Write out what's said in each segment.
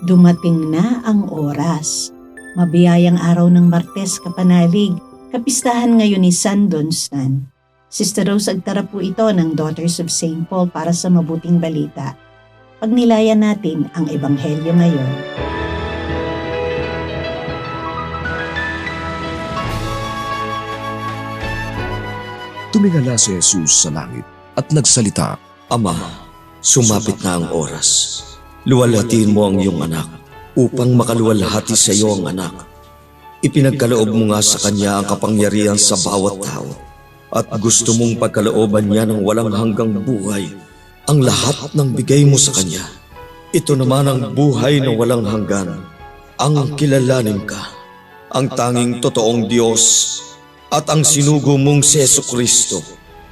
Dumating na ang oras. Mabiyayang araw ng Martes kapanalig, kapistahan ngayon ni San Dunstan. Sister Rose, agtara po ito ng Daughters of St. Paul para sa mabuting balita. Pagnilayan natin ang Ebanghelyo ngayon. Tumingala si Jesus sa langit at nagsalita, Ama, sumapit na ang oras. Luwalhatiin mo ang iyong anak upang makaluwalhati sa iyo ang anak. Ipinagkaloob mo nga sa kanya ang kapangyarihan sa bawat tao at gusto mong pagkalooban niya ng walang hanggang buhay ang lahat ng bigay mo sa kanya. Ito naman ang buhay na walang hanggan, ang kilalanin ka, ang tanging totoong Diyos at ang sinugo mong si Jesucristo.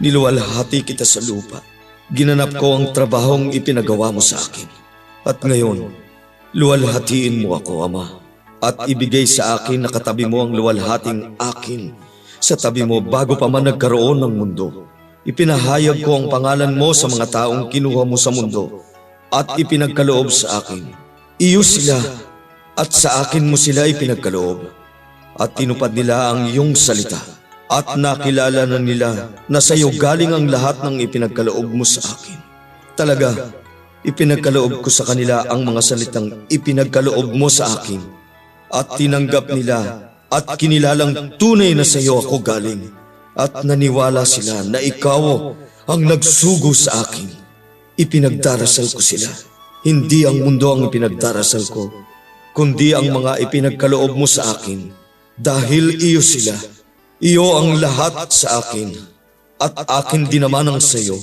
Niluwalhati kita sa lupa. Ginanap ko ang trabahong ipinagawa mo sa akin. At ngayon, luwalhatiin mo ako, Ama, at ibigay sa akin na katabi mo ang luwalhating akin sa tabi mo bago pa man nagkaroon ng mundo. Ipinahayag ko ang pangalan mo sa mga taong kinuha mo sa mundo at ipinagkaloob sa akin. Iyo sila at sa akin mo sila ipinagkaloob at tinupad nila ang iyong salita at nakilala na nila na sa iyo galing ang lahat ng ipinagkaloob mo sa akin. Talaga, ipinagkaloob ko sa kanila ang mga salitang ipinagkaloob mo sa akin at tinanggap nila at kinilalang tunay na sa iyo ako galing at naniwala sila na ikaw ang nagsugo sa akin. Ipinagdarasal ko sila. Hindi ang mundo ang ipinagdarasal ko, kundi ang mga ipinagkaloob mo sa akin dahil iyo sila. Iyo ang lahat sa akin at akin din naman ang sa iyo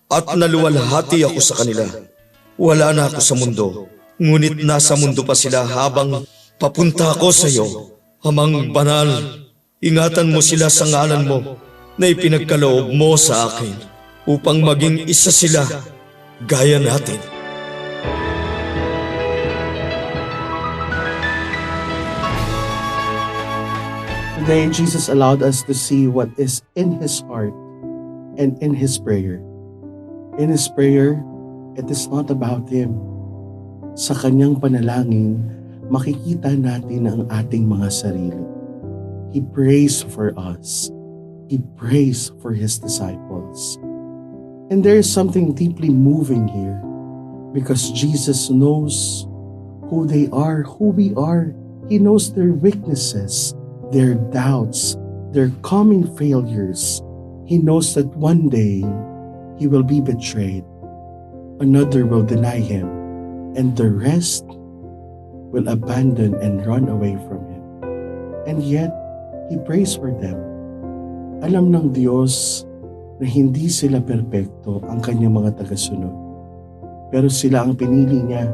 at naluwalhati ako sa kanila. Wala na ako sa mundo, ngunit nasa mundo pa sila habang papunta ako sa iyo. Amang banal, ingatan mo sila sa ngalan mo na ipinagkaloob mo sa akin upang maging isa sila gaya natin. Today, Jesus allowed us to see what is in His heart and in His prayer. In His prayer, it is not about Him. Sa Kanyang panalangin, makikita natin ang ating mga sarili. He prays for us. He prays for His disciples. And there is something deeply moving here because Jesus knows who they are, who we are. He knows their weaknesses, their doubts, their coming failures. He knows that one day He will be betrayed. Another will deny Him, and the rest will abandon and run away from Him. And yet, He prays for them. Alam ng Diyos na hindi sila perpekto ang Kanyang mga tagasunod. Pero sila ang pinili niya.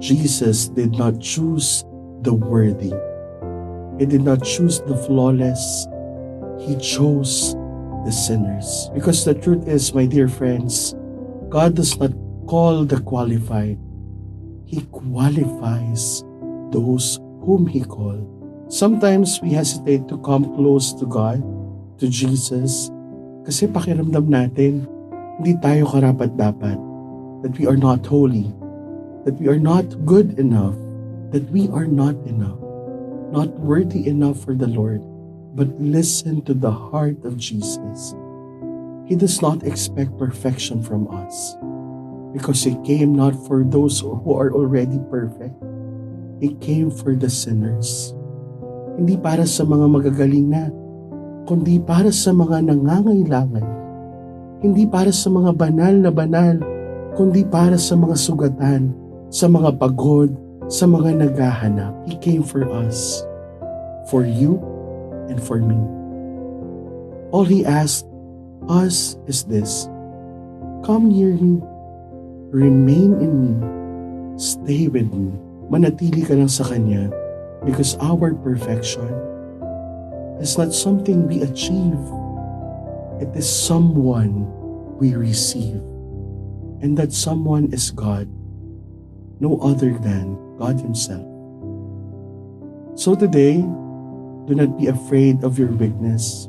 Jesus did not choose the worthy. He did not choose the flawless. He chose the sinners. Because the truth is, my dear friends, God does not call the qualified. He qualifies those whom He called. Sometimes we hesitate to come close to God, to Jesus, kasi pakiramdam natin, hindi tayo karapat-dapat, that we are not holy, that we are not good enough, that we are not enough, not worthy enough for the Lord. But listen to the heart of Jesus. He does not expect perfection from us because He came not for those who are already perfect. He came for the sinners. Hindi para sa mga magagaling na, kundi para sa mga nangangailangan. Hindi para sa mga banal, kundi para sa mga sugatan, sa mga pagod, sa mga naghahanap. He came for us, for you and for me. All He asked us is this: come near me, remain in me, stay with me. Manatili ka lang sa Kanya because our perfection is not something we achieve. It is someone we receive. And that someone is God, no other than God Himself. So today, do not be afraid of your weakness.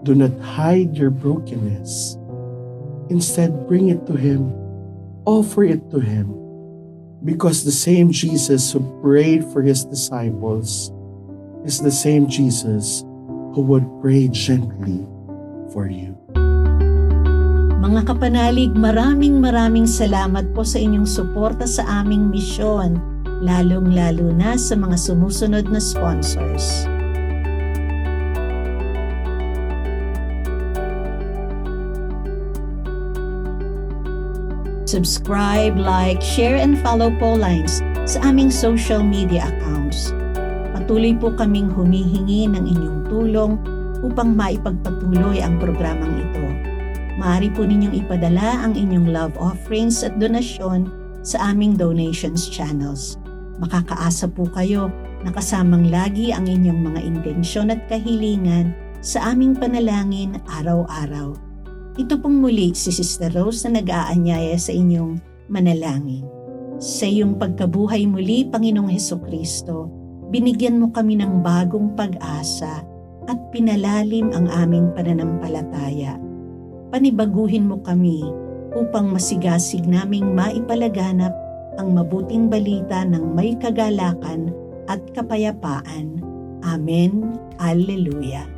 Do not hide your brokenness. Instead, bring it to Him. Offer it to Him. Because the same Jesus who prayed for his disciples is the same Jesus who would pray gently for you. Mga kapanalig, maraming salamat po sa inyong suporta sa aming misyon, lalong-lalo na sa mga sumusunod na sponsors. Subscribe, like, share, and follow po lines sa aming social media accounts. Patuloy po kaming humihingi ng inyong tulong upang maipagpatuloy ang programang ito. Maaari po ninyong ipadala ang inyong love offerings at donasyon sa aming donations channels. Makakaasa po kayo na kasamang lagi ang inyong mga intensyon at kahilingan sa aming panalangin araw-araw. Ito pong muli si Sister Rose na nag-aanyaya sa inyong manalangin. Sa iyong pagkabuhay muli, Panginoong Hesukristo, binigyan mo kami ng bagong pag-asa at pinalalim ang aming pananampalataya. Panibaguhin mo kami upang masigasig naming maipalaganap ang mabuting balita ng may kagalakan at kapayapaan. Amen. Alleluia.